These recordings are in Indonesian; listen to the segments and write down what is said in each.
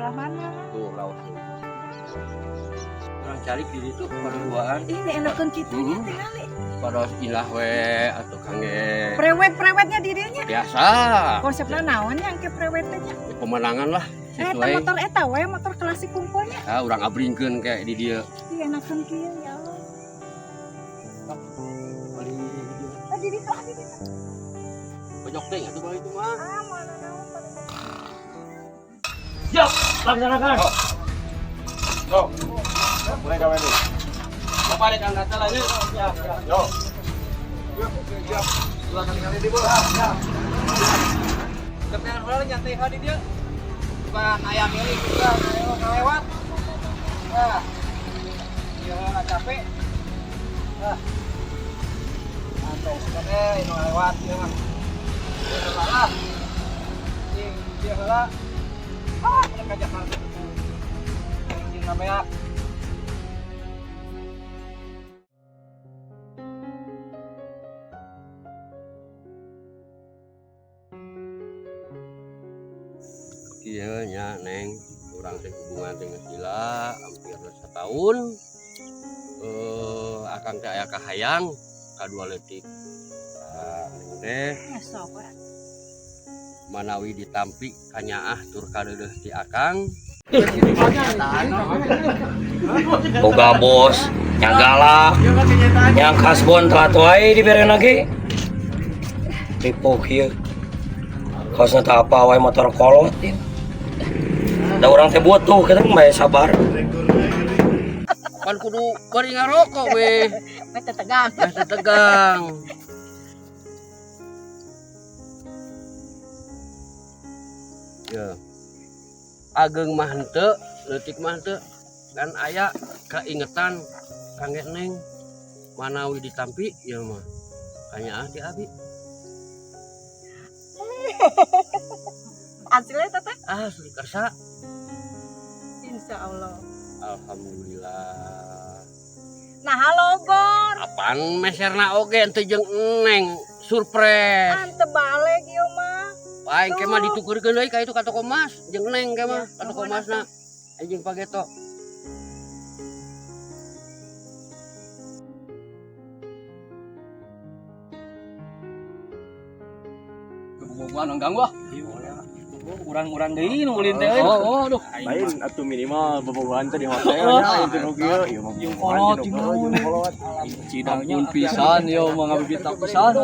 sebelah mana? Tuh laut tuh. Orang cari diri tuh pada duaan. Ini enakan kita tinggali. Pada ilah we atau kangge. Prewet-prewetnya dirinya. Biasa. Konsepnya naon yang ke prewetnya? Pemenangan lah. Eta motor eta we motor klasik kumpulnya. Ah, orang abringkeun kayak di dia. Iya enakan kieu ya Allah. Di ditu di ditu. Pojok teh atuh balik itu mah. Ah, mana naon pada. Siap, laksanakan. Yo. Mulai gawe dulu. Apa ada kang data lagi? Siap, siap. Yo. Siap. Silakan kali di bola. Siap. Kepengen ulah nyantai di dia. Bukan ayam ini juga lewat. Nah. Dia capek. Nah. Santai sekali ini lewat dia mah. Dia salah. Dia salah. Ah, mereka Jakarta. Ini namanya iya nya neng orang teh hubungan dengan Sila hampir 1 tahun akang teh aya kahayang kadua leutik neng teh Esok we. manawi ditampi kanyaah tur kadeudeuh ti akang Boga bos, yang galak, yang kasbon telat wae dibere lagi. Tipu kieu. Kaosna teh apa wae motor kolot. Da urang teh butuh kita mah sabar. pan kudu bari ngarokok we Mete tegang. tegang ya ageng mah henteu leutik mah henteu kan aya kaingetan kangge neng manawi ditampi ya mah kanyaah ti abi Hasilnya teteh? asli kersa Insya Allah. alhamdulillah Nah halo Gon. apaan meserna oge teu jeung neng surprise Ante balik ieu mah. paeng ke mah ditukeurkeun deui ka itu ka toko emas jeung neng ke mah ka toko emasna anjing pageto Kebubuhan nang ganggu ah. Urang-urang deui nu ulin teh. Oh, aduh. Lain atuh minimal bobogohan teh di hotelnya itu nu kieu, ieu mah Yung kolot, yung kolot. Cidangnya pisan yo mah ngabibita pisan.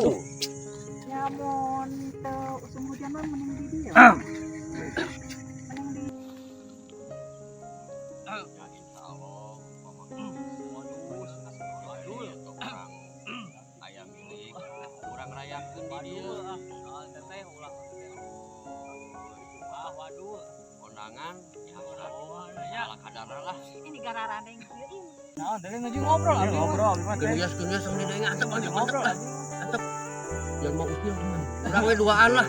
Ya mon teu usum hujan mah mending di dieu. ayam milik urang rayakeun di dieu teteh ulah waduh kondangan ya kadarna lah Ini gararana yang kieu ini. Nah, dari ngaju ngobrol abi ngobrol abi mah teh. geus sama deui antep aja ngobrol antep jangan mau usil urang we duaan lah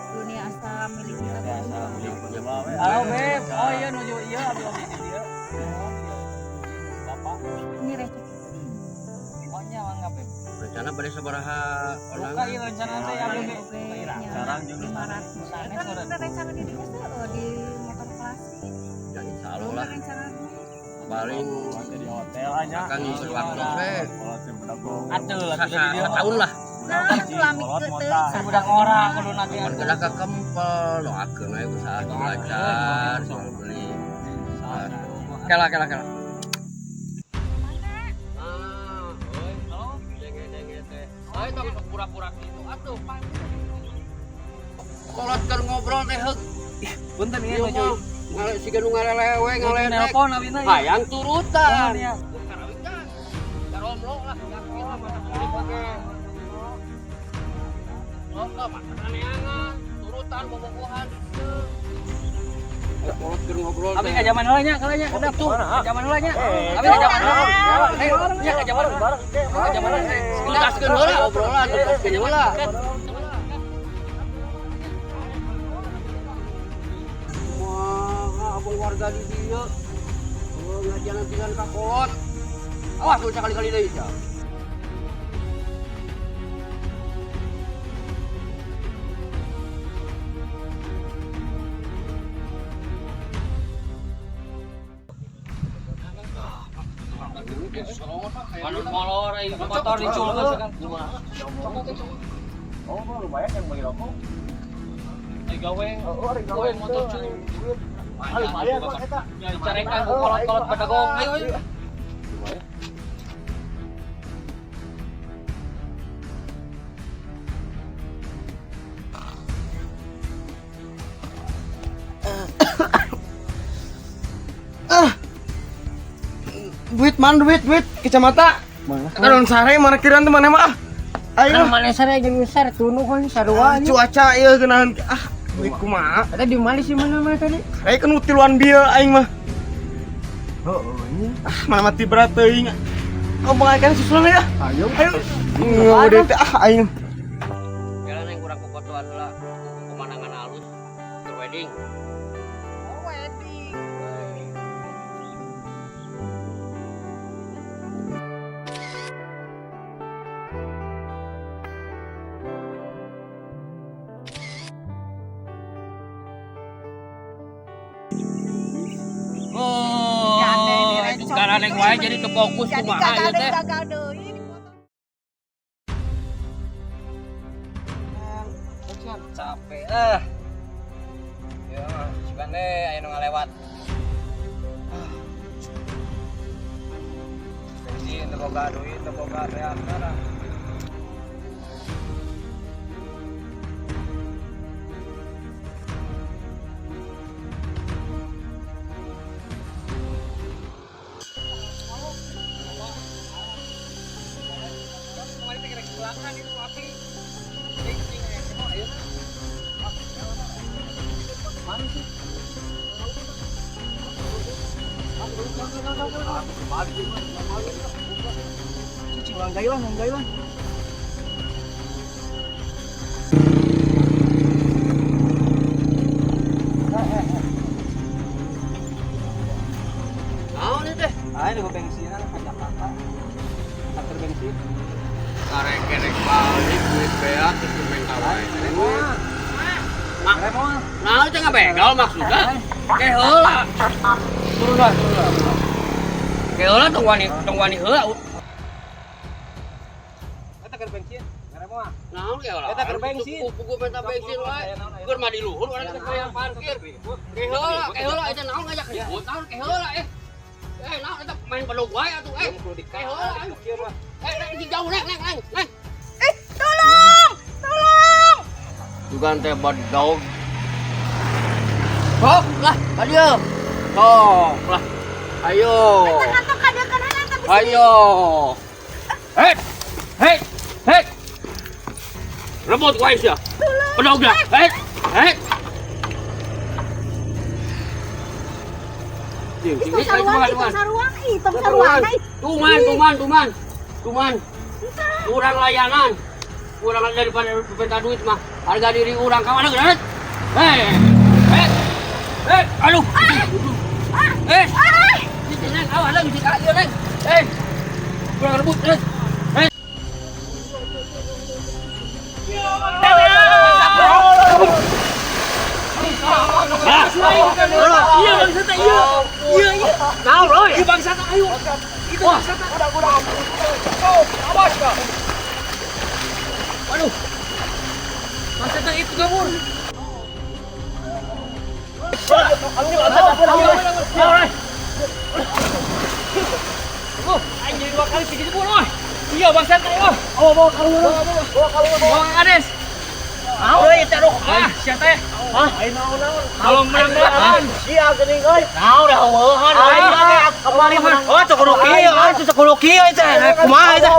Dunia asa milik kita. Halo Beb. Oh iya nuju iya abi abi di dia. Bapak. Ini receh. Pokoknya mangga Beb. rencana pada sabaraha Buka kondangan ieu rencana teh ya Beb. Sekarang 500. Kan udah rencana di dieu di motor klasik. ya insyaallah Belum lah rencananya. paling Di hotel aja. akan ngisi waktu we Kolot teh bedagong. Atuh lah teh di dia. tahun lah Nah, sulami teu. Budak orang kudu nanti. Pan kena ke kempel, doakeun we usaha lancar, jual beli. Kela. Ah, euy, halo, denge teh. Ayo tong pura-pura kitu atuh. Kolot keur ngobrol teh heug. Punten ieu nuju. Ngale siga nu ngarelewe ngaledek. Nelpon abi na. Hayang turutan. Iya. Karawitan. Daromlo lah, yakin lah mata kulit oge. Loba makanan neangan, turutan bobogohan. Ayo kolot keur ngobrol. Abi ka zaman heula nya kalanya kedap tuh. Ka zaman heula nya. Abi ka zaman heula. Nya ka zaman heula. Ka zaman heula. Tuntaskeun heula obrolan, tuntaskeun heula. Wah, abang warga di dieu. Ngajian pisan ka kolot. Awas lu sekali-kali deui ya. Manut molor motor dicul geus kan. Oh, lumayan yang beli rokok. Gawe motor cul. Lumayan kok eta. Carekan ku kolot-kolot pedagong. Ayo. Duit kecamatan kan sare mana kiraan tuh mana mah ayo Mana sare jeung besar tunu kan sarua. cuaca ieu geunahan duit kumaha Eta di mana sih mana tadi? ayo kan utiluan bieu aing mah mana mati berat teuing ngomong aja susulan ya ayo ngeudeut teh aing Jalan yang kurang kefotoan heula pemandangan halus ke wedding. Oh, itu sekarang yang wae jadi kefokus kumaha ieu teh. gagal deui. Capek ya cuman deh ayo ngalewat bensin teu boga duit teu boga reaksi Naon ieu teh? ayo gue bensinan ke Jakarta antar bensin Karek kerek balik duit beat terus main kawain. Nah, itu nggak begal maksudnya. Kayak heula. Turun. Kayak heula tong wani heula. kita ke bensin ngarep mah Naon kayak heula. Eta keur bensin. Kuku minta bensin wae. Keur mah di luhur urang teh kayak parkir. Kayak heula eta naon ngajak ribut. Naon kayak heula naon eta main peluk wae atuh kayak heula. Jauh neng. Tolong. Juga teh badog. Sok lah, ayo. Sok lah. Ayo. Ayo. Hei. Rebut wae sia. Pedog dah. Hei. Tuman. Kurang layanan. Kurang daripada minta duit mah. Harga diri orang ka mana geus? Aduh. Neng, awas lagi si kaki neng. Kurang rebut, neng. Iya bangsat iya. Tahu loh. Iya bangsat ayo. Itu bangsat. Udah. Awas kau. Waduh. Bangsat itu kabur. Anjir 2 kali segitu pun. Iya bangsat ayo. Bawa kalung. Bawa Ades. Euy eta doh. Sia teh. Ai naon. Kalau menang sia geuning euy. Naon dah heueuhan euy. Kembali menang. Oh cekudu kieu, atuh cekudu kieu teh. Kumaha eta?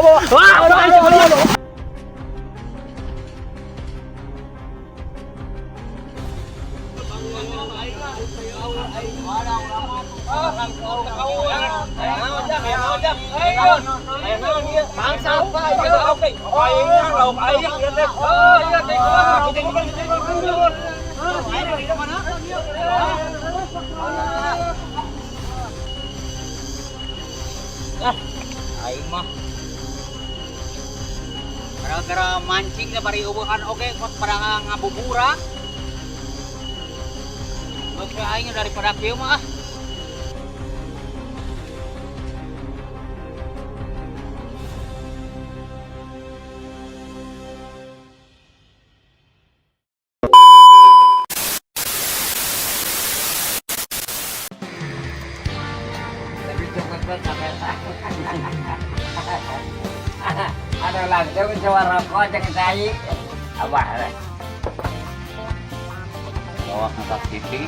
Wah, aing mah gara-gara mancing teh bari eueuhan oge kos pada ngabuburan. Oke aing daripada kieu mah Ada langsung coba rokok cek saya. Abah. Bawa ngangkat TV.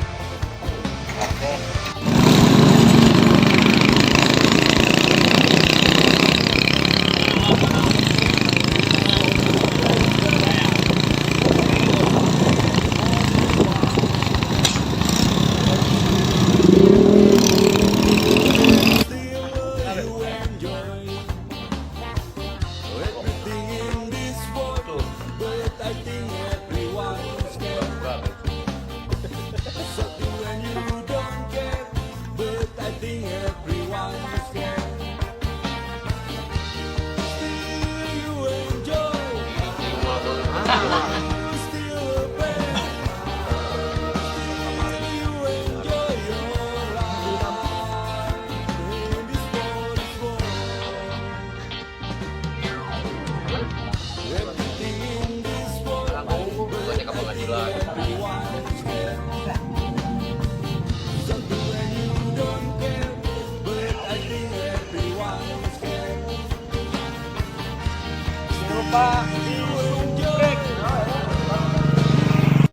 Oke.